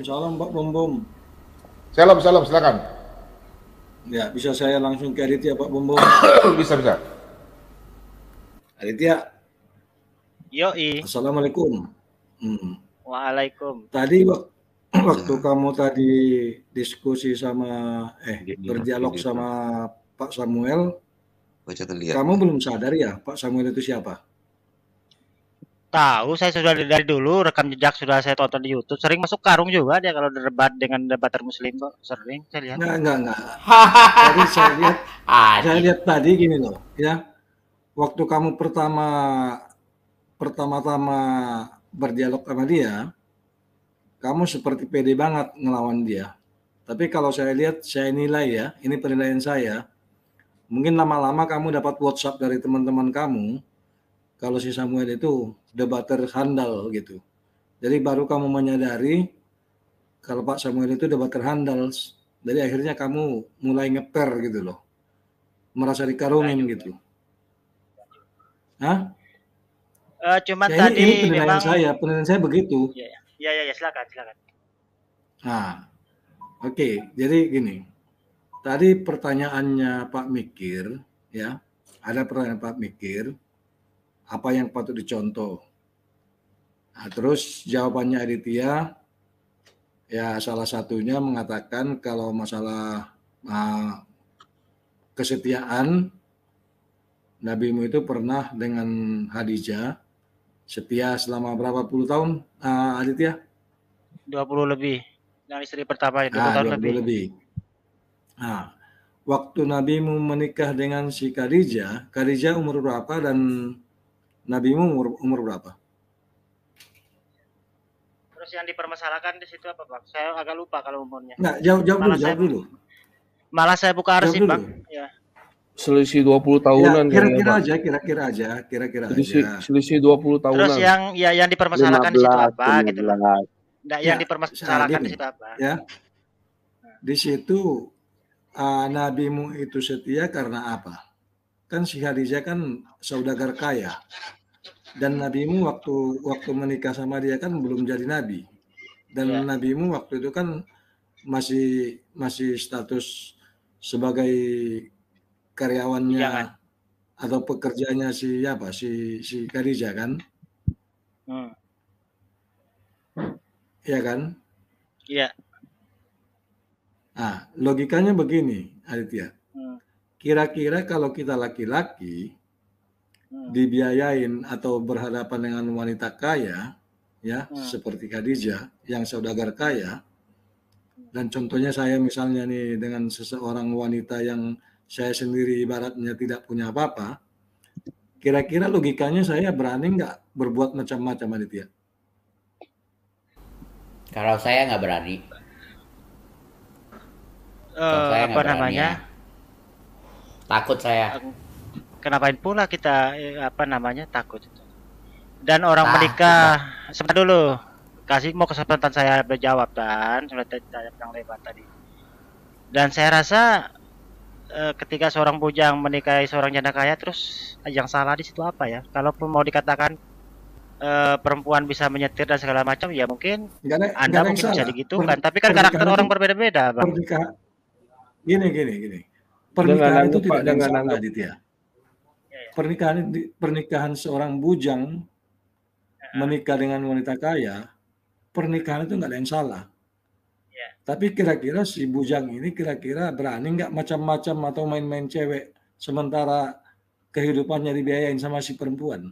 Salam Pak Bom Bom. Salam, silakan. Ya, bisa saya langsung ke Aditya Pak Bom Bom? Bisa. Aditya. Yoi. Assalamualaikum. Waalaikum. Tadi waktu kamu tadi diskusi sama berdialog sama Pak Samuel, kamu belum sadar ya Pak Samuel itu siapa? Tahu, saya sudah dari dulu rekam jejak sudah saya tonton di YouTube. Sering masuk karung juga dia kalau debat dengan debater Muslim kok. Sering saya lihat. Enggak. Tadi saya lihat tadi gini loh, ya. Waktu kamu pertama-tama berdialog sama dia, kamu seperti pede banget ngelawan dia. Tapi kalau saya lihat, saya nilai ya, ini penilaian saya. Mungkin lama-lama kamu dapat WhatsApp dari teman-teman kamu, kalau si Samuel itu debater handal gitu. Jadi baru kamu menyadari kalau Pak Samuel itu debater handal. Jadi akhirnya kamu mulai ngeper gitu loh. Merasa dikarungin gitu. Hah? Cuma ya, tadi ini penilaian memang saya begitu. Ya, silakan. Nah, oke. Jadi gini. Tadi pertanyaannya Pak Mikir, ya. Ada pertanyaan Pak Mikir, apa yang patut dicontoh? Nah, terus jawabannya Aditya, ya salah satunya mengatakan kalau masalah kesetiaan, nabimu itu pernah dengan Khadijah setia selama berapa puluh tahun, Aditya? 20 lebih. Yang istri pertama 20 tahun lebih. Nah, waktu nabimu menikah dengan si Khadijah umur berapa dan nabimu umur berapa? Terus yang dipermasalahkan di situ apa, Bang? Saya agak lupa kalau umurnya. Nggak, jawab dulu. Malah saya buka arsip, Bang. Ya. Selisih 20 tahunan ya, kira-kira aja. Selisih 20 tahunan. Terus yang dipermasalahkan 15, di situ apa 15. Gitu loh. Nah, yang dipermasalahkan di situ apa? Ya. Di situ nabimu itu setia karena apa? Kan si Khadijah kan saudagar kaya. Dan nabimu waktu menikah sama dia kan belum jadi nabi. Dan nabimu waktu itu kan masih status sebagai karyawannya atau pekerjaannya si Khadijah kan? Iya kan? Iya. Nah, logikanya begini, Aditya. Kira-kira kalau kita laki-laki dibiayain atau berhadapan dengan wanita kaya, ya, seperti Khadijah yang saudagar kaya, dan contohnya saya misalnya nih dengan seseorang wanita yang saya sendiri ibaratnya tidak punya apa-apa, kira-kira logikanya saya berani nggak berbuat macam-macam, Aditya? Kalau saya nggak berani. Apa namanya? Takut saya. Kenapain pula kita takut. Dan orang menikah, sebentar dulu. Mau kesempatan saya berjawab dan sudah yang lebar tadi. Dan saya rasa ketika seorang bujang menikahi seorang janda kaya, terus yang salah di situ apa ya? Kalaupun mau dikatakan perempuan bisa menyetir dan segala macam, ya mungkin Anda mungkin bisa digitukan. Tapi kan karakter orang berbeda-beda, Bang. Gini. Pernikahan itu tidak ada salah, Aditya. Pernikahan seorang bujang menikah dengan wanita kaya, pernikahan itu nggak ada yang salah. Tapi kira-kira si bujang ini kira-kira berani nggak macam-macam atau main-main cewek sementara kehidupannya dibiayain sama si perempuan?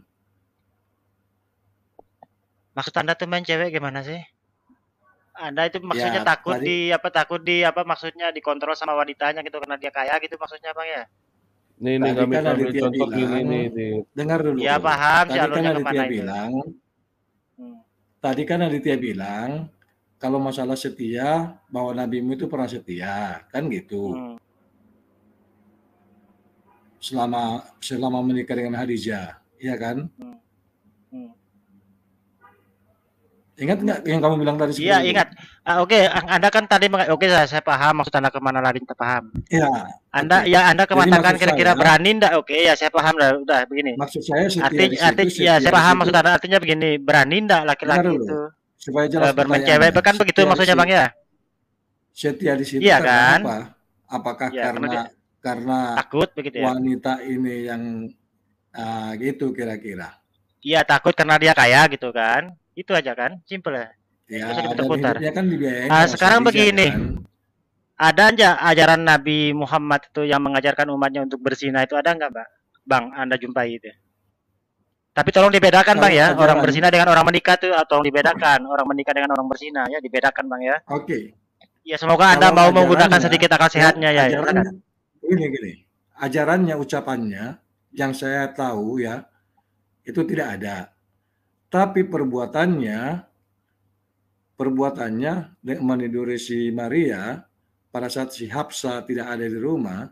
Maksud Anda tuh main cewek gimana sih? Anda itu maksudnya Ya, takut tadi maksudnya dikontrol sama wanitanya gitu karena dia kaya gitu maksudnya Bang ya? Nih tadi kami kan ambil Aditya contoh gini bilang, nih. dengar dulu. Ya paham sih Tadi kan alurnya Aditya kemana itu. bilang, Hmm. tadi kan Aditya bilang kalau masalah setia bahwa nabimu itu pernah setia, kan gitu. Hmm. Selama menikah dengan Khadijah, ya kan? Hmm. Ingat nggak yang kamu bilang tadi Iya seperti itu? ingat. Oke, Anda kan tadi saya paham maksud Anda kemana lari kita paham. Ya, Anda oke. Anda Jadi kematakan maksud kira-kira saya, berani ndak? Oke ya saya paham dah. Udah begini. maksud saya setia di Arti situ, ya setia saya di paham situ, maksud Anda artinya begini, berani ndak dengar laki-laki dulu, itu supaya jelas bermain cewek pertanyaannya. kan begitu Setia di maksudnya Bang situ, ya? setia di situ Iya karena kan? apa? Apakah Ya karena takut begitu ya? wanita ini yang gitu kira-kira? Iya takut karena dia kaya gitu kan? Itu aja kan? Simple ya. Ya, Terus dan diputar-putar. hidupnya kan dibiayain Nah, sama si sekarang Khadijah begini. kan? Ada aja ajaran Nabi Muhammad itu yang mengajarkan umatnya untuk berzina itu ada nggak, Bang? Anda jumpai itu? Tapi tolong dibedakan, Bang Kalau ya. Orang ajaran, berzina dengan orang menikah tuh tolong dibedakan. Orang menikah dengan orang berzina ya dibedakan, Bang ya. oke. Ya semoga Anda Kalau mau menggunakan ajarannya, sedikit akal sehatnya ya. ajarannya gini, ajarannya, ucapannya yang saya tahu ya itu tidak ada. Tapi perbuatannya meniduri si Maria pada saat si Hafsa tidak ada di rumah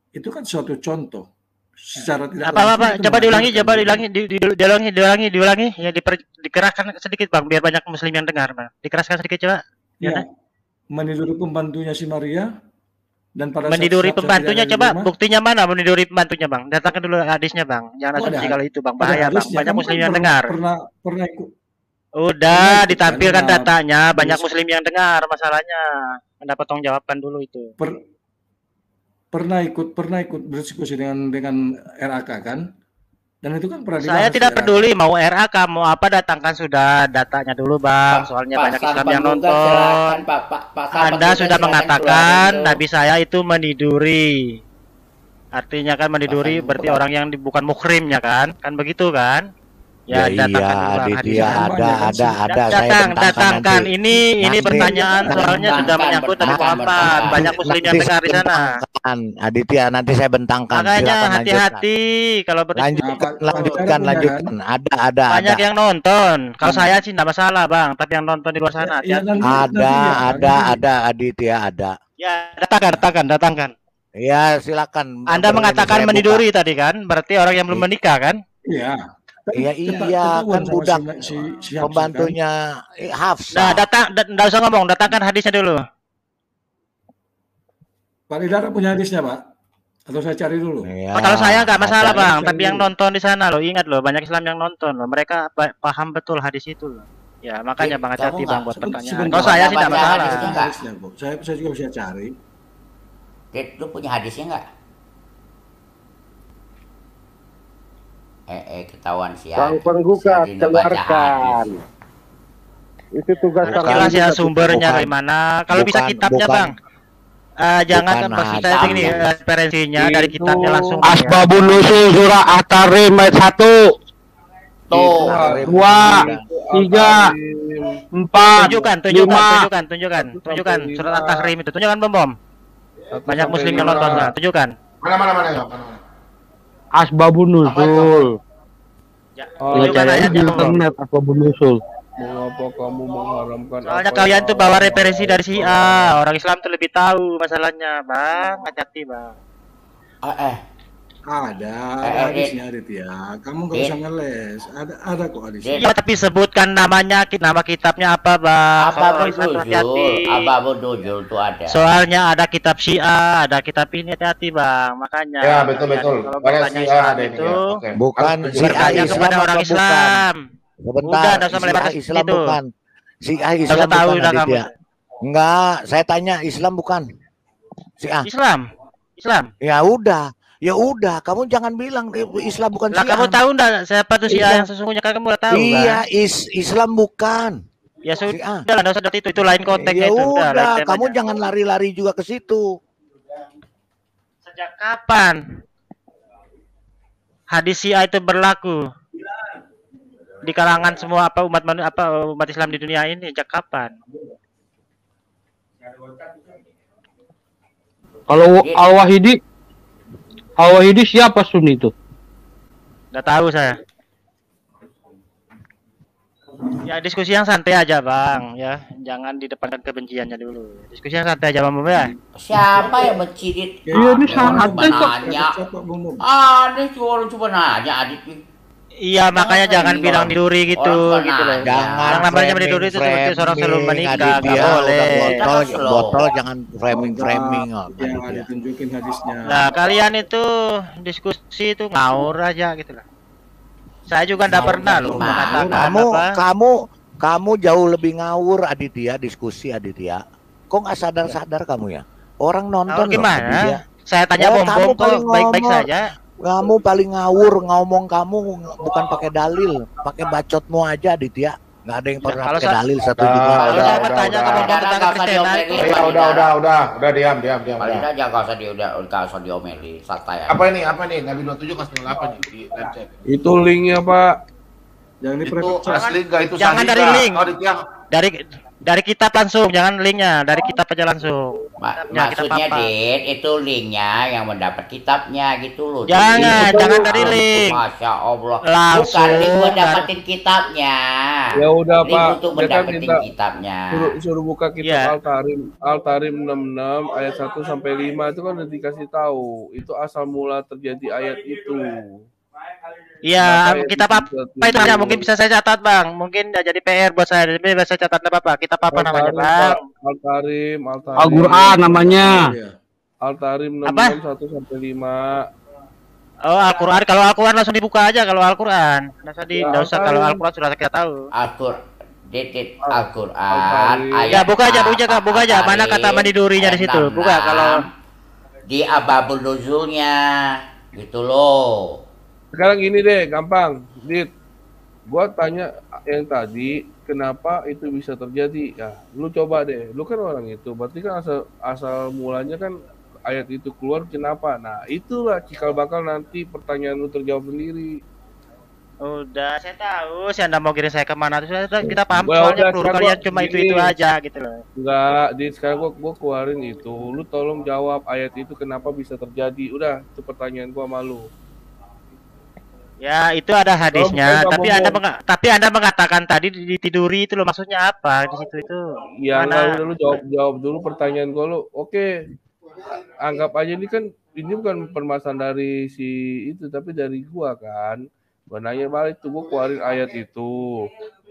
itu kan suatu contoh secara tidak langsung Apa? itu Coba diulangi, mengajarkan gitu. diulangi. Ya dikeraskan sedikit, Bang, biar banyak muslim yang dengar, Bang. Dikeraskan sedikit coba. Ya, meniduri pembantunya si Maria dan pada saat si Meniduri Hafsa tidak pembantunya ada di coba rumah. buktinya mana meniduri pembantunya, Bang? Datangkan dulu hadisnya, Bang. Jangan Oh, asumsi kalau itu, Bang. ada Bahaya, Bang. hadisnya. Banyak Kamu muslim kan yang dengar. pernah ikut Udah ikut kan ditampilkan datanya, banyak berdis- muslim yang dengar masalahnya. Anda potong jawabkan dulu itu. pernah ikut berdiskusi dengan RAK kan? Dan itu kan pernah Saya dibahas di tidak RAK. peduli mau RAK mau apa, datangkan sudah datanya dulu, Bang. Soalnya banyak Islam yang nonton. Anda sudah mengatakan Nabi saya itu meniduri. Artinya kan meniduri berarti orang yang bukan muhrimnya kan? Kan begitu kan? Ya, Ya datangkan dulu, iya, Bang, Aditya hadisnya. ada. Saya Datangkan. nanti. Ini Nanti. pertanyaan soalnya sudah menyangkut Nabi Muhammad. Banyak muslim yang dengar di sana. Aditya, nanti saya bentangkan. Makanya Silakan hati-hati kalau lanjutkan. Lanjutkan. Lanjutkan. Ada. banyak yang nonton. Kalau saya sih tidak masalah, Bang. Tapi yang nonton di luar sana Ya, hati-hati. Ada Aditya ada. Ya, datangkan. Ya silakan. Anda Berani mengatakan saya meniduri tadi kan? Berarti orang yang belum menikah kan? Iya. Iya kan budak si pembantunya Nah, Hafsah. enggak usah ngomong, datangkan hadisnya dulu. Pak Idara punya hadisnya, Pak? Atau saya cari dulu? Ya, Kalau saya nggak masalah, ada. Bang. Cari Tapi yang dulu. nonton di sana loh, ingat loh, banyak Islam yang nonton loh. Mereka paham betul hadis itu loh. Ya, makanya Bang hati-hati, Bang, buat pertanyaan. Sebentar. Kalau saya sih tidak Baca masalah. hadisnya. Enggak. Hadisnya, Bu. Saya juga bisa cari. Dit, lu punya hadisnya nggak? Ketahuan sih ya. Bang Penggugat, Si Adina baca keluarkan. hadis. Itu tugas Harus jelas ya Penggugat. sumbernya dari mana. Kalau bisa kitabnya, Bang. Jangan maksud saya begini, referensinya dari kitabnya langsung. Bang, ya. Asbabun Nusul surah At-Tahrim ayat 1, Tuh. 2, 3, 4, Tunjukkan surat At-Tahrim itu. Tunjukkan, Bom. Banyak muslim yang nonton. Nah, tunjukkan. Mana. Asbabun Nusul. Ya, Oh, tunjukkan cari di ayatnya, Bom. internet Asbabun Nusul. Mengapa kamu mengharamkan Soalnya apa kalian yang tuh bawa Allah referensi dari Syiah. Orang Islam tuh lebih tahu masalahnya, Bang. Hati-hati, Bang. Ada hadisnya, Aditya. Kamu nggak usah ngeles. Ada kok hadisnya. Iya, tapi sebutkan namanya, nama kitabnya apa, Bang? Soalnya orang Ababun Islam tuh Nuzul, hati-hati. Ababun Nuzul tuh ada. Soalnya ada kitab Syiah, ada kitab ini, hati-hati, Bang. Makanya. Ya, betul. Kalau Banyak bertanya sih Islam ada ini itu, ya. Oke. Bukan Harus Syiah bertanya Islam kepada orang apa bukan? Islam. Sebentar. Udah, nggak usah melebar ke Islam situ. bukan. Syiah Nggak Islam usah tahu bukan udah kamu. Aditya. Enggak, saya tanya Islam bukan. Syiah. Islam. Ya udah, kamu jangan bilang Islam bukan Lah Syiah. kamu tahu enggak siapa tuh Syiah Islam. yang sesungguhnya kamu udah tahu Iya, kan? Islam bukan. Ya Si A. sudah, nggak usah dot itu lain konteksnya Ya itu. Udah, lain udah, temanya. kamu jangan lari-lari juga ke situ. Sejak kapan hadis Syiah itu berlaku di kalangan semua umat Islam di dunia ini? Sejak kapan? Kalau Al-Wahidi siapa Sunni itu? Nggak tahu saya. Ya diskusi yang santai aja bang, ya jangan di depan kebenciannya dulu. Diskusi yang santai aja bang ya. Siapa yang mencidit? Iya, ini sangat cuma nanya. Aneh cuma nanya Adit. Iya makanya jangan bilang diduri gitu, Orang gitu loh. pernah. Jangan Yang namanya mendiduri itu seperti seorang sebelum menikah, nggak boleh. Botol jangan framing. Yang ada tunjukin hadisnya. Nah kalian itu diskusi itu ngawur aja gitu lah. Saya juga nggak pernah loh mengatakan Kamu jauh lebih ngawur Aditya, diskusi Aditya. Kok nggak sadar kamu ya? Orang nonton loh, gimana? Aditya. Saya tanya kamu bom kok paling baik-baik ngomong. saja. Kamu paling ngawur, ngomong kamu bukan pakai dalil, pakai bacotmu aja Aditya. Nggak ada yang pernah kalau pakai saya- dalil satu Udah, juga. Kalau udah, saya udah, bertanya udah. ke bom Udah, tentang nggak usah Kristenan diomelin. itu. Iya, udah, diam. Paling aja nggak usah diomeli, santai aja. Apa ini? Nabi 27 kelas 8 nih di live chat. Itu linknya Pak. Yang ini Itu asli enggak itu jangan sahih dari nggak? link. Oh, Ditya. Dari kitab langsung, jangan linknya, dari kitab aja langsung. Kitabnya, kitab Maksudnya apa? Dit, itu linknya yang mendapat kitabnya gitu loh. Jangan, Dit. jangan dari link. Masya Allah. Langsung Bukan link buat dari- dapetin kitabnya. Ya udah Link Pak, untuk dia kan mendapetin minta kitabnya. suruh buka kitab Iya. Al-Tarim 66 ayat 1 sampai 5 itu kan udah dikasih tahu. Itu asal mula terjadi ayat itu. Iya, Kenapa kitab ya apa bisa itu hanya mungkin bisa saya catat bang, mungkin nggak jadi PR buat saya, tapi bisa catat apa apa? Kitab apa namanya Al-Tarim, bang? Pak. Al-Tarim. Al-Qur'an namanya. Iya. Al-Tarim Apa? 66 1 sampai 5. Oh Al-Quran, kalau Al-Quran langsung dibuka aja kalau Al-Quran. Nggak usah kalau Al-Tarim. Al-Quran sudah kita tahu. Al-Quran Al-Tarim. ayat Ya buka aja, buka aja. Mana kata mandidurinya di situ? Buka kalau di ababul nuzulnya gitu loh. Sekarang gini deh, gampang. Dit, gua tanya yang tadi, kenapa itu bisa terjadi? Ya, lu coba deh. Lu kan orang itu, berarti kan asal mulanya kan ayat itu keluar kenapa? Nah, itulah cikal bakal nanti pertanyaan lu terjawab sendiri. udah saya tahu, saya nggak mau kirim saya kemana tuh sudah kita paham Well, soalnya udah, peluru sekarang kalian gua cuma gini. itu aja gitu loh. Enggak, Dit, sekarang gua keluarin itu. Lu tolong jawab ayat itu kenapa bisa terjadi. Udah, itu pertanyaan gua sama lu. Ya itu ada hadisnya, Kalau tapi bukan tapi anda mengatakan tadi ditiduri itu loh, maksudnya apa di situ itu? Ya Mana? enggak, udah lu jawab dulu pertanyaan gua lu. Oke. Anggap aja ini bukan permasalahan dari si itu tapi dari gua kan. Gua nanya balik tuh, gua keluarin ayat itu.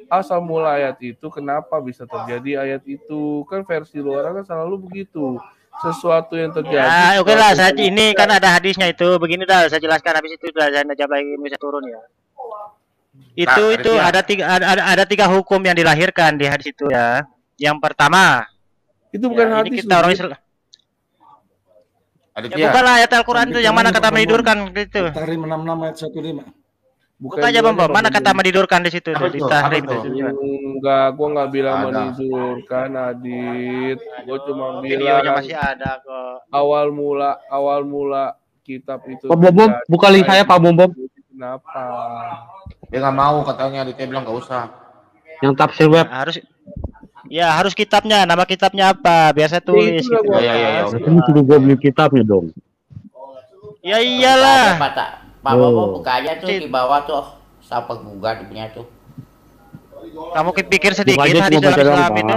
Asal mula ayat itu kenapa bisa terjadi ayat itu? Kan versi luar kan selalu begitu. Sesuatu yang terjadi. Ya oke lah, saya sesuatu ini kan ada hadisnya itu, begini dah saya jelaskan habis itu udah saya jawab lagi bisa turun ya. Itu Nah, ada tiga hukum yang dilahirkan di hadis itu ya. Yang pertama, itu bukan ya, ini hadis. kita orang Dit. Islam. Ya Aditya. bukanlah ayat Al-Quran itu yang mana kata menidurkan gitu. Tahrim 66 ayat 15. Buka aja Bang, mana kata menidurkan di situ tuh, di tahrim Apa itu. Enggak, gua nggak bilang Ada. menidurkan, Adit. Gua cuma Videonya bilang masih ada kok. awal mula kitab itu. Pak Bom Bom, terjadi. buka link saya Pak Bom Bom. Kenapa? Dia nggak mau katanya, Aditya bilang nggak usah. Yang tafsir web. Harus kitabnya, nama kitabnya apa? Biasa tulis Itu lah gitu. gua Ya. Berarti lu suruh gua beli kitabnya dong. Ya iyalah. Pak Bobo buka aja tuh di bawah tuh. Siapa gugat punya tuh. Kamu pikir sedikit Buka aja hadis cuma baca dalam doang, Islam Pak. itu?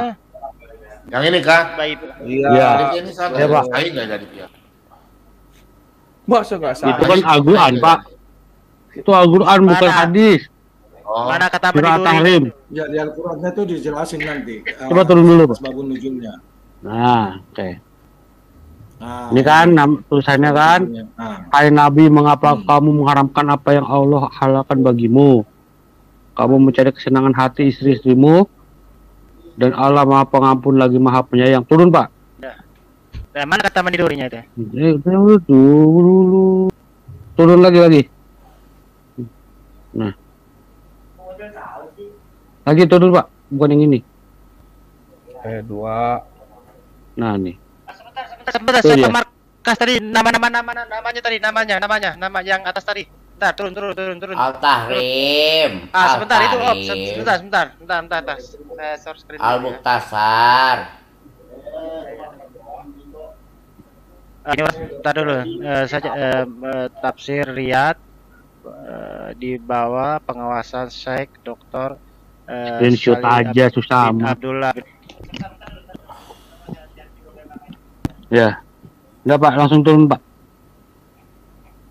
Yang ini kan? Baik. Iya. Iya. Aditya ini salah. Ya, Pak. Sahih nggak Aditya? Masa nggak Itu sah? kan Al-Qur'an, Pak. Itu Al-Qur'an bukan Mana? hadis. Oh. Mana kata Surah meniduri? Tahrim. Ya di Al-Qur'annya itu dijelasin nanti. Coba turun dulu, Pak. Sebabun nuzulnya. Nah, oke. Nah, Ini kan tulisannya kan, Nah, hai Nabi, mengapa kamu mengharamkan apa yang Allah halalkan bagimu? Kamu mencari kesenangan hati istri-istrimu, dan Allah Maha Pengampun lagi Maha Penyayang. Turun, Pak. Nah, mana kata menidurinya itu? Dulu. Turun lagi. Nah. Lagi turun, Pak. Bukan yang ini. Dua. Nah nih. Sebentar, Tuh siapa dia. markas tadi? Namanya tadi, nama yang atas tadi. Bentar, turun. Al-Tahrim. Sebentar itu op, Al-Tahrim. sebentar. Saya share screen dulu ya. Al-Mukhtasar. Ini Mas, bentar dulu. Tafsir Riyad di bawah pengawasan Syekh Dr. Screenshot aja susah bin amat. Abdullah. Ya. Enggak Pak, langsung turun Pak.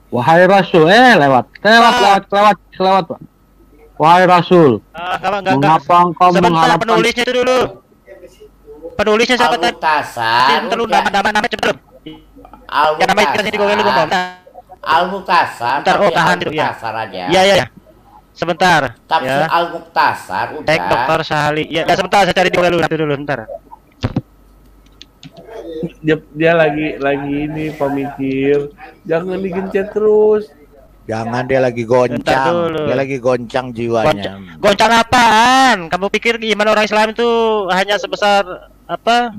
Wahai Rasul, lewat Pak. Wahai Rasul, Enggak. mengapa engkau Sebentar, mengharapkan penulisnya itu dulu. Penulisnya siapa tadi? Al-Mukhtasar. Dulu udah. nama cepet. Ya nama itu di Google dulu, Bang. Al-Mukhtasar. Bentar, tapi tahan itu ya. Al-Mukhtasar aja. Iya. Sebentar. Tafsir Ya. Al-Mukhtasar Cek udah. Dr. Sahali. Ya, sebentar saya cari di Google dulu, bentar. Dia lagi ini pemikir. Jangan digencet terus. Jangan, dia lagi Bentar goncang. dulu. Dia lagi goncang jiwanya. Goncang apaan? Kamu pikir gimana orang Islam itu hanya sebesar apa?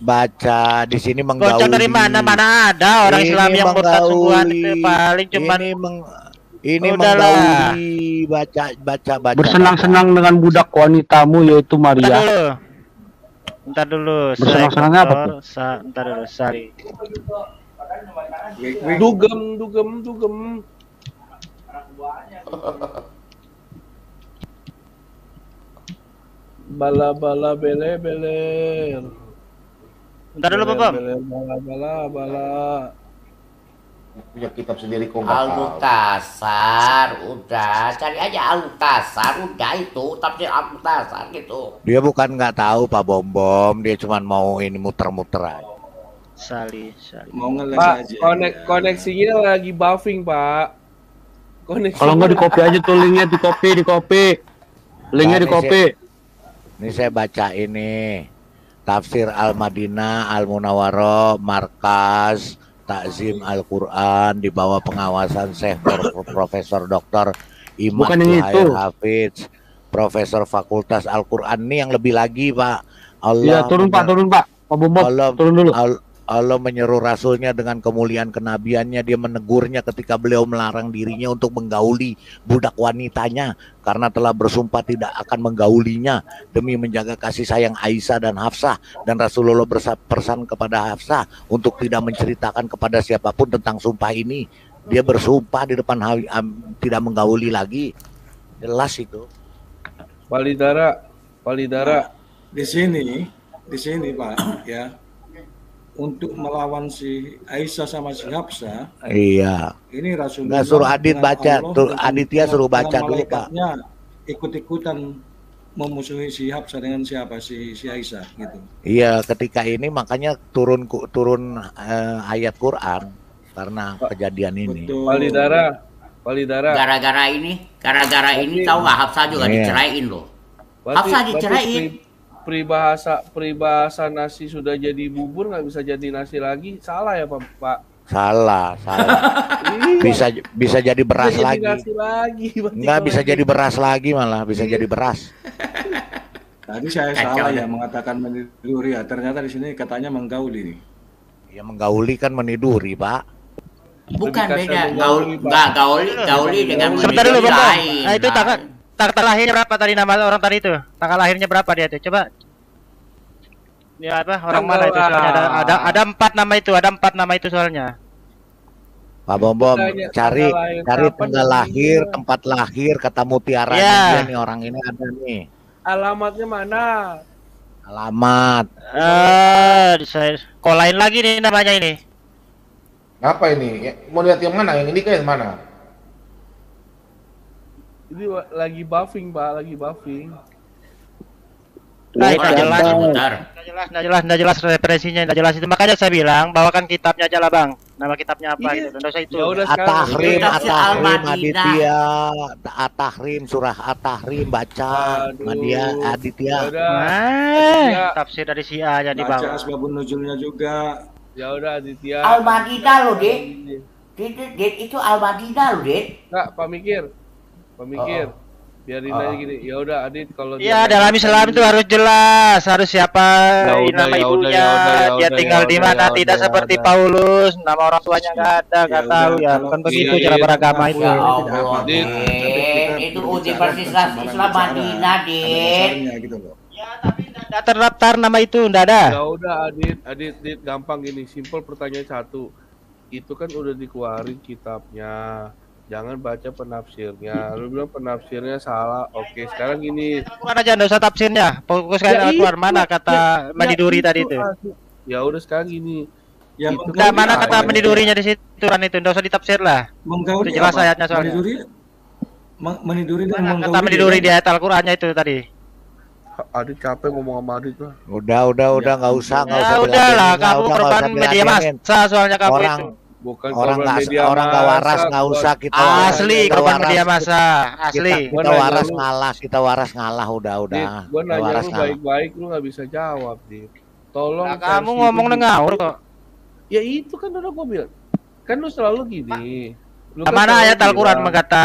Baca di sini menggauli. Goncang dari mana? Mana ada orang Ini Islam yang murtad sungguhan itu menggauli. paling cuman Ini Udahlah. menggauli, baca. bersenang-senang dengan budak wanitamu yaitu Maria. Bentar dulu. Bersenang-senangnya apa tuh? Bentar dulu, Sari. Dugem. Bala bele. Bentar dulu, Bapak. Bala. Punya kitab sendiri kok nggak tahu. Al-Mukhtasar udah. Cari aja Al-Mukhtasar udah itu. Tafsir Al-Mukhtasar gitu. Dia bukan nggak tahu Pak Bom, dia cuma mau ini muter-muter aja. Sali. Mau ngeles Pak, aja. koneksinya lagi buffing, Pak. Kalau nggak di copy aja tuh linknya, di copy. Linknya di copy. Ini saya baca ini Tafsir Al-Madinah Al-Munawwarah Markas Takzim Al-Quran di bawah pengawasan Syekh Profesor Dr. Imad Bukan yang itu. Hafiz, Profesor Fakultas Al-Quran. Ini yang lebih lagi Pak. Iya, turun Pak. Pak Bom, turun dulu. Allah menyeru Rasulnya dengan kemuliaan kenabiannya. Dia menegurnya ketika beliau melarang dirinya untuk menggauli budak wanitanya, karena telah bersumpah tidak akan menggaulinya demi menjaga kasih sayang Aisyah dan Hafsah. Dan Rasulullah berpesan kepada Hafsah untuk tidak menceritakan kepada siapapun tentang sumpah ini. Dia bersumpah di depan tidak menggauli lagi. Jelas itu. Walidara. Di sini Pak ya, untuk melawan si Aisyah sama si Hafsah. Iya. Ini Rasulullah. Nggak, suruh Adit dengan baca. Allah, Tuh dengan Aditya suruh baca dengan dulu Pak. malaikatnya ikut-ikutan memusuhi si Hafsah dengan siapa si Aisyah gitu. Iya, ketika ini makanya turun ayat Quran karena kejadian ini. Betul. Walidara. Gara-gara ini tahu nggak Hafsah juga Iya. diceraiin loh. Berarti Hafsah diceraiin. Peribahasa nasi sudah jadi bubur nggak bisa jadi nasi lagi. Salah ya Pak? Salah. Bisa jadi beras Bisa jadi lagi. nasi lagi. Enggak, bisa jadi beras lagi, malah bisa jadi beras. Tadi saya salah ya mengatakan meniduri ya. Ternyata di sini katanya menggauli nih. Ya mengauli kan meniduri, Pak. Bukan Lebih beda. kasar Gauli dengan Sebentar dulu, meniduri Bang. lain. Nah, itu tanggal lahirnya berapa tadi nama orang tadi itu? Tanggal lahirnya berapa dia tuh? Coba. Ya apa? Orang mana itu soalnya ada 4 nama itu, soalnya. Pak Bom, cari tanggal lahir, tempat lahir, kata mutiara dia nih, orang ini ada nih. Alamatnya mana? Alamat. Saya kolain lagi nih namanya ini. Apa ini? Mau lihat yang mana? Yang ini kan yang mana? Ini lagi buffing, Pak, lagi buffing. Nah, nggak jelas referensinya, nggak jelas itu. Makanya saya bilang bawakan kitabnya aja lah, Bang. Nama kitabnya apa gitu? Nggak usah itu. Ya udah At-Tahrim, Al-Madinah. Aditya, At-Tahrim, surah At-Tahrim, baca, Aditya. Tafsir dari Syiah aja di bawah. Baca asbabun nuzulnya juga. Ya udah Aditya. Al-Madinah loh, Dek. Itu Al-Madinah loh, Dek. Enggak, pemikir. biarin aja gini. Ya udah Adit, kalau Iya, dalam Islam itu harus jelas, harus siapa nama ibunya, dia tinggal di mana, tidak seperti Paulus, nama orang tuanya nggak ada, nggak tahu ya. Kan begitu cara beragama itu. Ya Allah, Dit. Itu Universitas Islam Madinah, Dit. Gitu loh. Ya, tapi nggak terdaftar nama itu, nggak ada. Ya udah Adit, gampang gini, simple pertanyaan satu. Itu kan udah dikeluarin kitabnya. Jangan baca penafsirnya. Lu bilang penafsirnya salah. Oke, sekarang gini. Bukan aja, nggak usah tafsirnya. Fokus Ya, keluar mana kata Mandiduri tadi itu. Ya udah sekarang gini. Ya, Itu Nggak, kan mana kata ayat. Mandidurinya di situ kan itu, nggak usah ditafsir lah. Menggauli Itu jelas apa? ayatnya soalnya. Meniduri dan Mana kata menggauli. Mandiduri di ayat Al-Qur'annya itu tadi. Adit capek ngomong sama Adit lah. Udah, nggak usah Ya udahlah, kamu korban media massa soalnya kamu Orang itu. Bukan orang korban nggak media orang nggak waras massa, nggak usah kita Asli kita korban waras, media massa, asli. kita waras ngalah, kita waras ngalah udah Dit, gua Kita nanya waras lu ngalah. baik-baik lu nggak bisa jawab, Dit. Tolong Nah, kamu versi ngomong lu. ngawur kok. Ya itu kan udah gua bilang. Kan lu selalu gini. Lu kan Mana selalu ayat Al-Qur'an bilang, mengata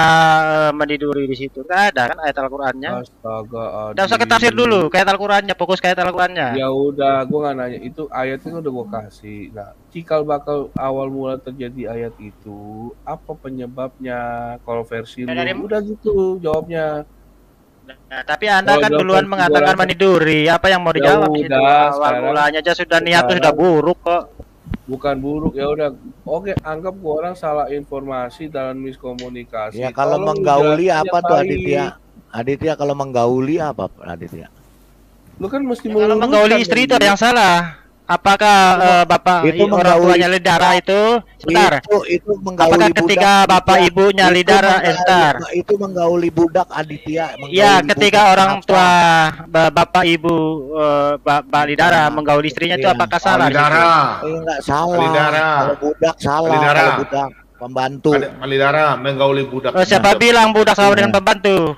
Mandiduri di situ? Nggak ada kan ayat Al-Qur'annya? Astaga, Nggak usah kita tafsir dulu, kayak Al-Qur'annya, fokus kayak Al-Qur'annya. Ya udah, gua nggak nanya itu ayatnya udah gua kasih. Nah, cikal bakal awal mula terjadi ayat itu apa penyebabnya? Kalau versi lu Dari- udah gitu jawabnya. Nah, tapi Anda Kalau kan dalam duluan versi mengatakan gua Mandiduri, apa yang mau Ya dijawab di situ? udah, Awal sekarang- mulanya aja sudah niatnya sekarang- sudah buruk kok. Bukan buruk, ya udah. Oke, anggap gua orang salah informasi dalam miskomunikasi. Ya kalau Tolong menggauli jelasin apa yang tuh baik. Aditya kalau menggauli apa Aditya? Lu kan mesti Kalau meluruskan menggauli istri itu kan, ada yang salah. Apakah bapak Itu orang menggauli- tuanya Lidara itu? Sebentar. Itu menggauli Apakah budak, ketika bapak Aditya. ibunya Itu Lidara menggauli- Estar? Itu menggauli budak Aditya. Iya, menggauli ketika budak. orang Kenapa? tua bapak ibu Mbak Lidara menggauli istrinya itu Iya. apakah salah? di situ? Alidara. Enggak salah. Alidara. Kalau budak salah, Alidara. kalau budak pembantu. Alidara menggauli budak. Oh, siapa bilang budak sama dengan pembantu?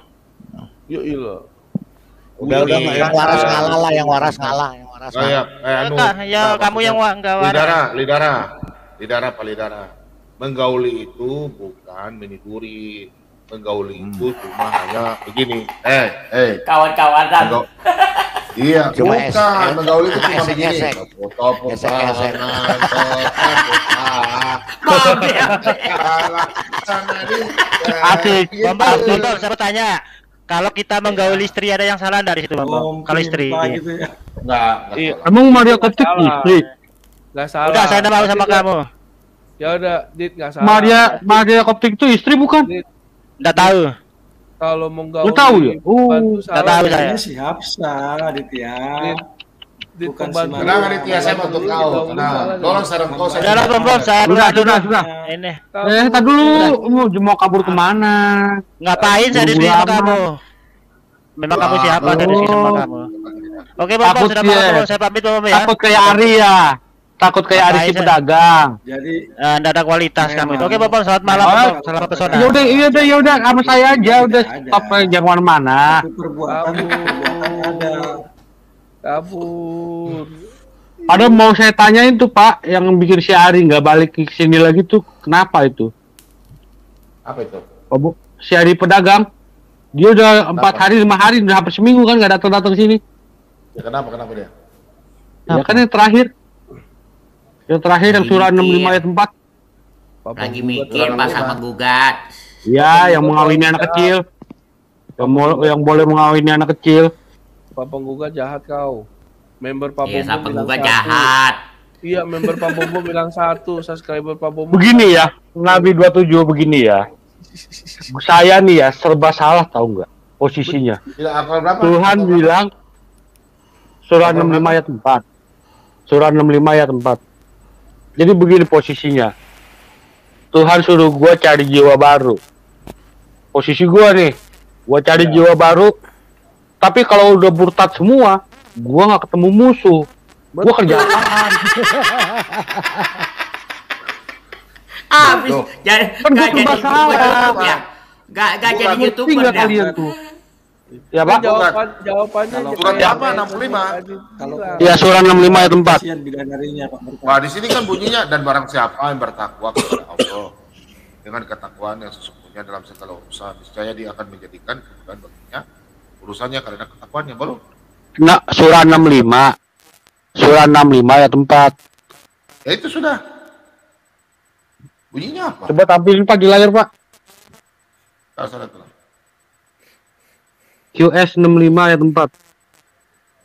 Ya ilah. Udah Ini- yang waras ngalah lah, yang waras ngalah, yang waras Oh, ngalah. anu. Ya, kamu yang nggak waras. Lidara, Pak Lidara. Menggauli itu bukan meniduri. Menggauli itu cuma hanya begini. Kawan-kawanan. Menggau- Iya, Cuma bukan. Menggauli itu cuma begini. esek-esek. Foto, Esek-esek. Maaf ya. Asik. Bambang, saya bertanya. Kalau kita menggauli istri ada yang salah dari situ, Bambang? Kalau istri. Pompa gitu ya. Enggak. Iya. Emang Mario ketik Salah. istri? Nggak salah. Udah, saya udah mau sama kamu. Ya udah, Dit nggak salah. Maria ketik itu istri bukan? Udah tahu. Kalau menggauli. Lu tahu ya? pembantu Nggak salah. tahu saya. Ini si Hafsa, Aditya. Dit Bukan pembantu. si Tenang Aditya, saya mau untuk kau. Tenang. Tolong saran kau saya. Udah lah, Bambang, saya Sudah, dulu. sudah. Ini. Tadi dulu mau kabur kemana? Ngapain saya di sini sama kamu? Memang kamu siapa dari sini sama kamu? Oke, Bambang, Takut sudah dia. malam, saya pamit, Bambang ya. Takut kayak Ari ya. Takut kayak Ari si Ngapain, pedagang. Jadi Nggak ada kualitas kamu itu. Oke, Bambang, selamat malam, Oh. Bambang. Selamat pesona. Ya udah, sama saya aja. Udah stop jangan mana. itu perbuatan ada. Kabur. Padahal mau saya tanyain tuh Pak, yang bikin si Ari nggak balik ke sini lagi tuh kenapa itu? Apa itu? Oh, si Ari pedagang, dia udah 4 hari 5 hari udah hampir seminggu kan nggak datang sini. Ya, kenapa dia? Ya kan yang terakhir yang surah 65 ayat 4. Lagi mikir pas sama gugat. Ya, yang mengawini anak kecil. Yang boleh mengawini anak kecil. Pak Penggugat jahat kau. Member Pak Iya, Bobo siapa bilang gugat 1. jahat. Iya, member Pak Bobo bilang 1, subscriber Pak Bobo. Begini ya, Nabi 27 begini ya. Saya nih ya serba salah tahu nggak posisinya. Tidak akal berapa? Tuhan bilang surah 65 ayat 4. Surah 65 ayat 4. Jadi begini posisinya. Tuhan suruh gua cari jiwa baru. Posisi gua nih, gua cari jiwa baru. Tapi kalau udah murtad semua, gua nggak ketemu musuh. Gua kerja apaan? Habis jadi Kan gua nggak jadi serba salah. YouTuber ya. Nggak jadi Ngerti YouTuber nggak ya. kalian tuh? Ya Pak? Jawabannya Surat kayak apa? 65? Kalau Ya surah 65 ayat 4. kasihan bidadarinya Pak Berkah. Wah, di sini kan bunyinya dan barang siapa yang bertakwa kepada Allah. dengan ketakwaan yang sesungguhnya dalam segala urusan. Niscaya dia akan menjadikan kemudahan baginya urusannya karena ketakuannya. Baru. Nah, surah 65. Surah 65 ayat 4. Ya itu sudah. Bunyinya apa? Coba tampilin Pak di layar Pak. QS 65 ayat 4.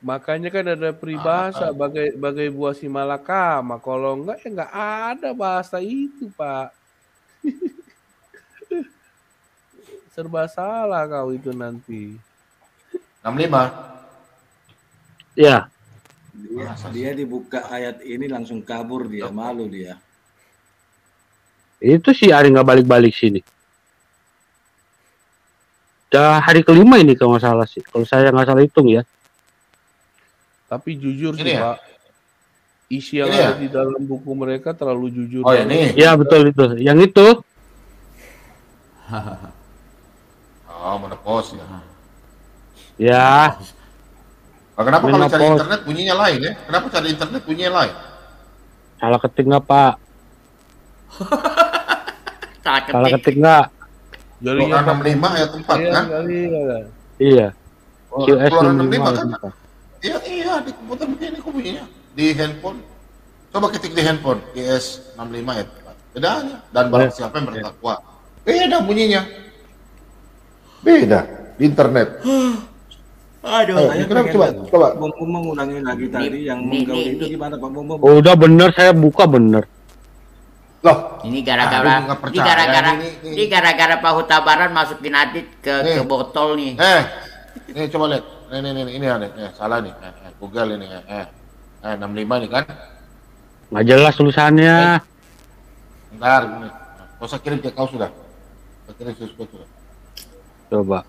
Makanya kan ada peribahasa bagai buah si malakama. Kalau enggak ya enggak ada bahasa itu, Pak. Serba salah kau itu nanti. 65. Ya. Dia dibuka ayat ini langsung kabur dia, malu dia. Itu si Ari nggak balik-balik sini. Udah hari kelima ini kalau nggak salah sih. Kalau saya nggak salah hitung ya. Tapi jujur Ini sih ya? Pak, isi yang Ini ada ya? di dalam buku mereka terlalu jujur. Oh ini. Ya betul itu. Yang itu. Oh menepos ya. Ya. Kenapa kalau cari Menopause. internet bunyinya lain ya? Kenapa cari internet bunyinya lain? Salah ketik nggak Pak? Salah Salah ketik. ketik nggak? Jadinya Quran 65 ayat 4 iya, kan? kali ya. Iya. QS Quran 65 65 ayat kan? 4. Iya di komputer begini kok bunyinya. Di handphone. Coba ketik di handphone QS 65 ayat 4. Bedanya. Dan barang siapa yang bertakwa. Beda bunyinya. Beda di internet. Aduh. Saya kenapa? pengen Coba. Bung Bung mengulangi lagi tadi yang Nih, menggauli nih, itu nih. gimana Pak Bung Bung? Oh, udah bener saya buka bener. Loh, Ini Aduh, gara-gara nggak ini percaya gara-gara ini. ini gara-gara Pak Huta Barat masukin Adit ke botol nih. Nih coba lihat. Ini ada. Salah nih. Google ini. 65 nih kan. Nggak jelas tulisannya. Bentar ini. Kau usah kirim ke kau sudah. Kau kirim sudah. Coba.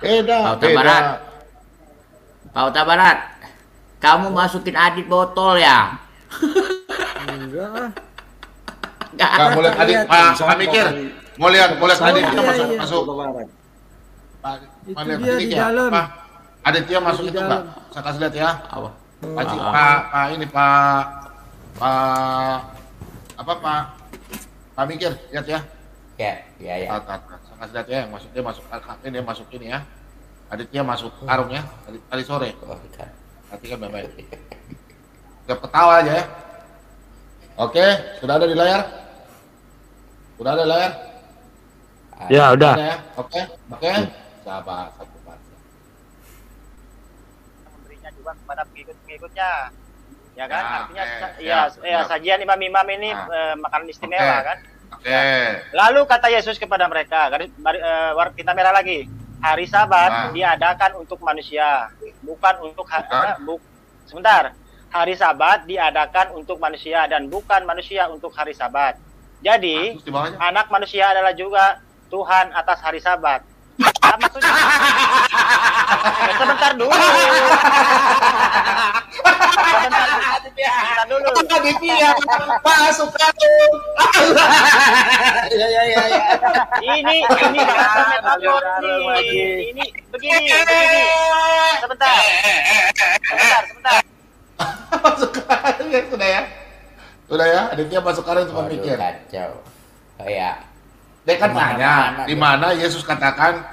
Beda. Pak Huta Barat. Pak Huta Barat. Kamu masukin Adit botol ya? Enggak. Enggak. Mau lihat adik Pak mikir. Mau lihat adik kita Iya, masuk. Itu Lihat dia adik di ya. dalam. Pak, Aditya masuk Di itu dalam. Pak. Saya kasih lihat ya. Apa? Pak mikir lihat ya. Ya. Saya kasih lihat ya yang masuk masuk ini ya. Aditya masuk karungnya tadi sore. Oh, bukan. Perhatikan baik-baik. Siap ketawa aja ya. Oke, sudah ada di layar? Sudah ada di layar? Ya udah. Ada ya? Oke. Sabar. Memberinya juga kepada pengikut-pengikutnya. Ya kan? Ya, Artinya oke, siap. sajian imam-imam ini makanan istimewa Oke. kan? Oke. Lalu kata Yesus kepada mereka, kita merah lagi. Hari Sabat diadakan untuk manusia, bukan untuk sebentar. Hari Sabat diadakan untuk manusia dan bukan manusia untuk hari Sabat. Jadi, Terus di bawahnya? anak manusia adalah juga Tuhan atas hari Sabat. Nah, maksudnya sebentar dulu. Sebentar dulu. Aditya masuk karung. Ini bahasa metafor nih. Ini begini. Sebentar. Masuk karung ya sudah ya. Sudah ya, Aditya masuk karung cuma Waduh, mikir. kacau. Oh ya. Dia kan Kemana-mana tanya, dia. di mana Yesus katakan,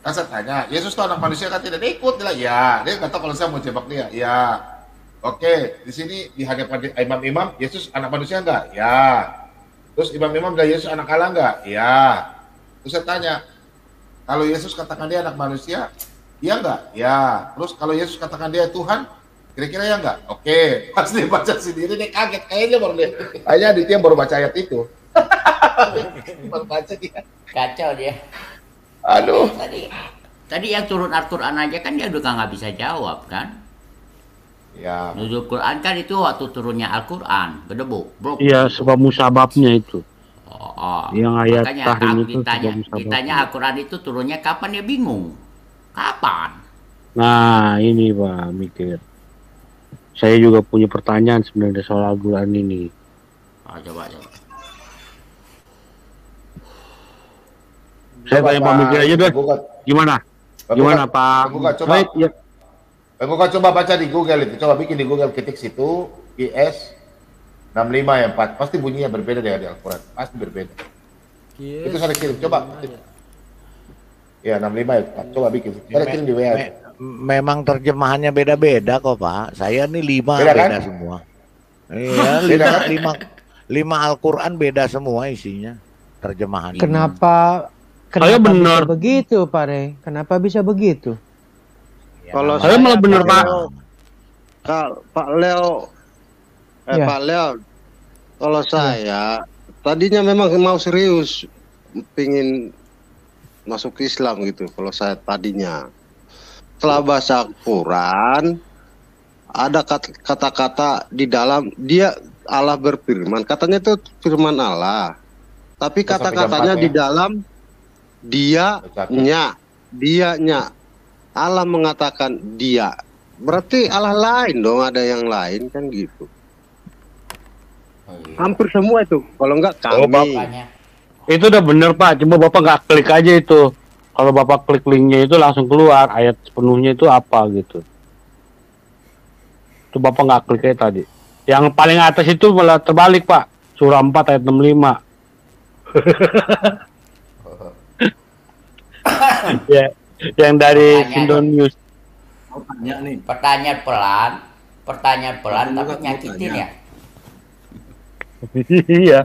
saya tanya, Yesus itu anak manusia kan tidak, dia ikut, dia bilang, ya, dia nggak tahu kalau saya mau jebak dia, ya, oke, di sini di hadapan imam-imam, Yesus anak manusia enggak? Ya, terus imam-imam bilang Yesus anak Allah enggak? Ya, terus saya tanya, kalau Yesus katakan dia anak manusia, iya enggak? Ya, terus kalau Yesus katakan dia Tuhan, kira-kira ya enggak? Oke, pas dia baca sendiri dia kaget, kayaknya Aditya baru baca ayat itu. Baru baca dia. Kacau dia. Aduh. Tadi yang turun Al-Quran aja kan dia udah nggak bisa jawab kan? Ya. Nuzul Quran kan itu waktu turunnya Al-Quran, berdebuk, bro. Iya, sebab musababnya itu. Oh. Yang ayat Makanya tahrim itu ditanya, sebab musababnya. ditanya Al-Quran itu turunnya kapan, dia bingung. Kapan? Nah, ini Pak mikir. Saya juga punya pertanyaan sebenarnya soal Al-Quran ini. Oh, coba. Saya tanya Pak Mikir aja deh. Gimana? Gimana Pak? Coba. Baik, ya. Coba baca di Google itu. Coba bikin di Google ketik situ IS 65 ya 4. Pasti bunyinya berbeda dengan di Al-Quran. Pasti berbeda. Itu saya kirim, coba. Ya 65 ya, Pak. Coba bikin. Saya kirim di WA. Memang terjemahannya beda-beda kok Pak. Saya nih 5 Beda, beda kan? semua. Iya, Beda, kan? 5 Al-Quran beda semua isinya. Terjemahannya. Kenapa Saya bisa bener. begitu, Pak Rey? Kenapa bisa begitu? Kalau Saya malah bener, Pak. Pak Leo, Ya. Pak Leo, kalau saya tadinya memang mau serius, pingin masuk Islam gitu. Kalau saya tadinya, setelah baca Quran, ada kata-kata di dalam dia Allah berfirman, katanya itu firman Allah, tapi Sampai kata-katanya jam 4 di ya. dalam dianya. Allah mengatakan dia. Berarti Allah lain dong, ada yang lain kan gitu. Hampir semua itu. Kalau enggak kami. Makanya. Itu udah bener Pak, coba Bapak nggak klik aja itu. Kalau Bapak klik linknya itu langsung keluar ayat sepenuhnya itu apa gitu. Itu Bapak nggak klik aja tadi. Yang paling atas itu malah terbalik Pak, surah 4 ayat 65. Ya, yang dari Makanya. Indonesius. Mau tanya nih. Pertanyaan pelan Aku tapi juga mau nyakitin tanya. ya. Iya.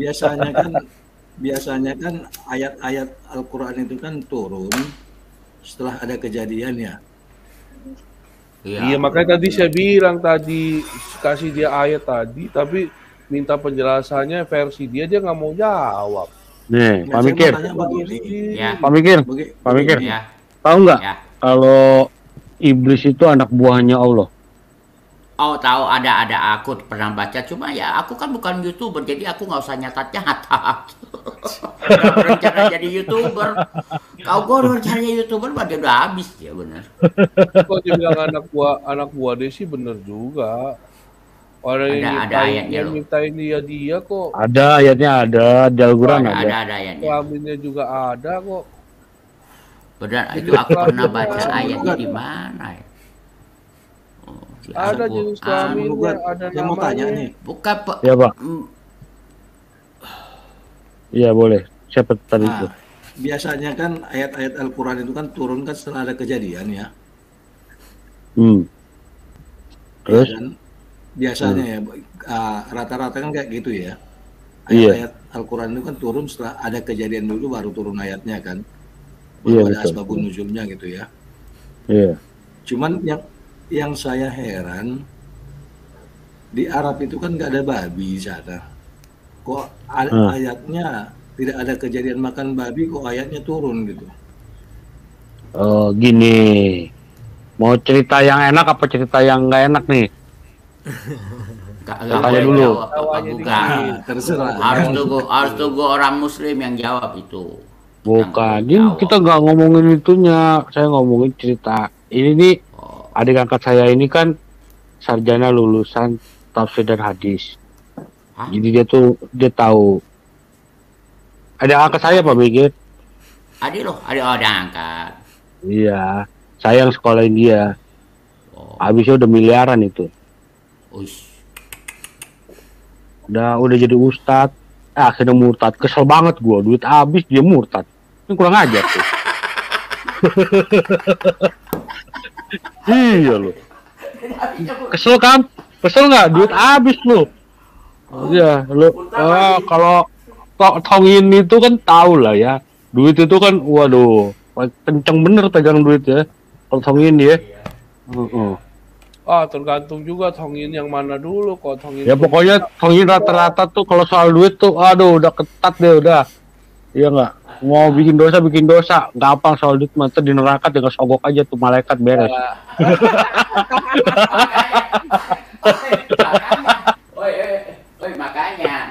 Biasanya kan ayat-ayat Al-Quran itu kan turun setelah ada kejadian ya. Iya, makanya tadi saya bilang tadi kasih dia ayat tadi, tapi minta penjelasannya versi dia nggak mau jawab. Nih, Nah, Pak saya Mikir, mau tanya begini. Ya. Pak Mikir, Pak Mikir, Ya. tahu nggak Ya. kalau iblis itu anak buahnya Allah? Oh tahu ada aku pernah baca, cuma ya aku kan bukan YouTuber jadi aku nggak usah nyatat. Udah berencana jadi YouTuber. Kau gue berencana jadi YouTuber dia udah habis ya benar. Kok dia bilang anak buah Desi bener juga. Orang Ada ayatnya yang loh. mintain dia kok. Ada ayatnya, ada di Al-Quran ada. Ada ayatnya. Kelaminnya juga ada kok. Benar itu aku pernah baca ayatnya di mana ya? Oh, di Ada Al-Quran. jenis kelaminnya, ada Saya mau tanya namanya. nih. Bukan Pak. Ya Pak, Hmm, iya boleh. Siapa tadi itu? Nah, biasanya kan ayat-ayat Al-Quran itu kan turun kan setelah ada kejadian ya. Terus? Ya kan? Biasanya ya, rata-rata kan kayak gitu ya. Iya. Ayat-ayat Al-Quran itu kan turun setelah ada kejadian dulu baru turun ayatnya kan. Iya, Baru ada betul. asbabun nuzulnya gitu ya. Iya. Cuman yang saya heran di Arab itu kan nggak ada babi di sana. Kok ayatnya tidak ada kejadian makan babi, kok ayatnya turun gitu? Oh, gini. Mau cerita yang enak apa cerita yang nggak enak nih? Nggak Tanya boleh dulu. jawab, Pak Bukan. Terserah. Harus tunggu orang Muslim yang jawab itu. Bukan, Yang ini jawab. kita nggak ngomongin itunya. Saya ngomongin cerita. Ini nih adik angkat saya ini kan sarjana lulusan tafsir dan hadis. Hah? Jadi dia tahu. Adik angkat saya Pak Bigit. Adik ada angkat. Iya, saya yang sekolahin dia. Oh, Habisnya udah miliaran itu. uish. Udah jadi ustadz. Akhirnya murtad. Kesel banget gua. Duit habis dia murtad. Ini kurang ajar tuh. Iya lo. Kesel kan? Kesel nggak? Duit habis lo. Iya lo. Kalau tongin itu kan tahu lah ya. Duit itu kan, waduh, kenceng bener pegang duit ya. Kalau tongin dia. Tergantung juga tongin yang mana dulu kok tongin. Ya pokoknya tongin rata-rata tuh kalau soal duit tuh, aduh udah ketat deh udah. Iya nggak? Mau bikin dosa, gampang soal duit mah di neraka tinggal sogok aja tuh malaikat beres.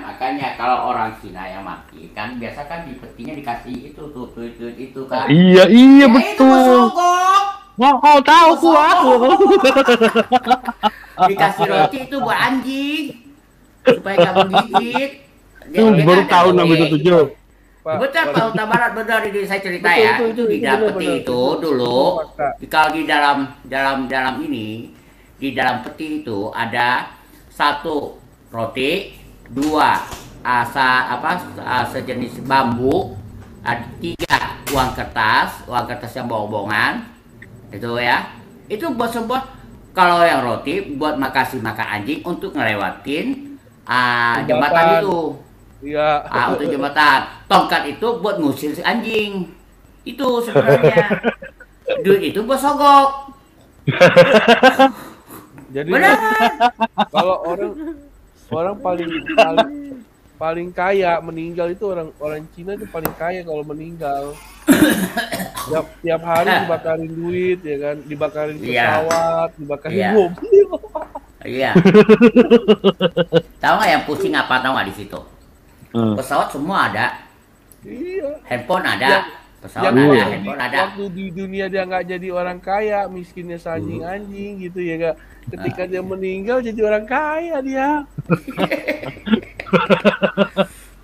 Makanya kalau orang Cina yang mati kan biasa kan di petinya dikasih itu tuh itu kan. Iya Ya, betul. Itu sogok. Mau tahu gua. Dikasih roti itu buat anjing supaya kamu gigit. Baru tahu nama itu tujuh. Betul Pak Huta Barat, benar ini saya cerita ya. Itu di dalam peti itu dulu. Kalau di dalam ini di dalam peti itu ada satu roti, dua sejenis bambu, Ada 3 uang kertas yang bohong-bohongan, itu ya. Itu buat sebuah, kalau yang roti buat makasih makan anjing untuk ngelewatin jembatan itu. Iya. Untuk jembatan. Tongkat itu buat ngusir si anjing. Itu sebenarnya. Duit itu buat sogok. Jadi Benar. kalau orang paling kaya meninggal itu orang Cina itu paling kaya kalau meninggal. Tiap hari dibakarin duit ya kan, dibakarin pesawat, dibakarin mobil. Iya. Tahu nggak yang pusing apa, tahu nggak di situ? Pesawat semua ada. Iya. Handphone ada. Pesawat Yang ada, handphone ada. Waktu di dunia dia nggak jadi orang kaya, miskinnya anjing gitu ya gak. Ketika dia meninggal jadi orang kaya dia.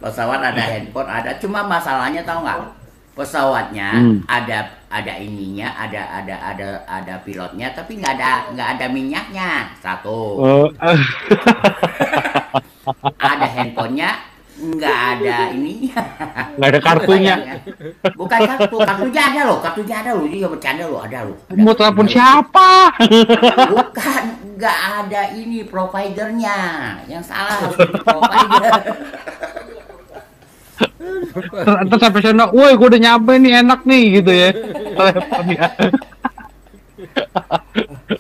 Pesawat ada, handphone ada. Cuma masalahnya tahu nggak? Pesawatnya ada ininya, ada pilotnya, tapi nggak ada minyaknya. Satu. Ada handphonenya, nggak ada ininya. Nggak ada kartunya. Bukan kartunya ada loh, dia bercanda loh, ada loh. Mau telepon siapa? Bukan, nggak ada ini providernya. Yang salah harus di provider. Terus sampai sana, woi gue udah nyampe nih, enak nih gitu ya. Teleponnya.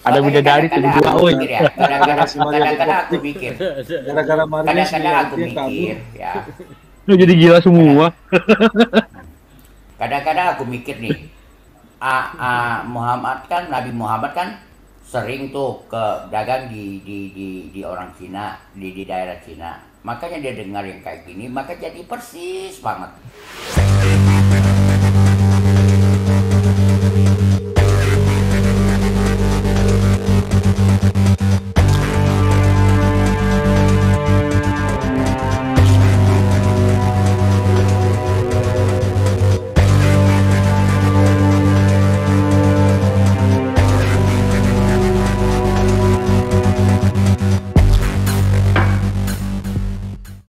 Ada bidadari tuh dua, woi. Kadang-kadang aku mikir. Kadang-kadang aku mikir, ya. Lu jadi gila semua. Kadang-kadang aku mikir nih, Nabi Muhammad kan sering tuh ke dagang di orang Cina, di daerah Cina. Makanya dia dengar yang kayak gini, maka jadi persis banget.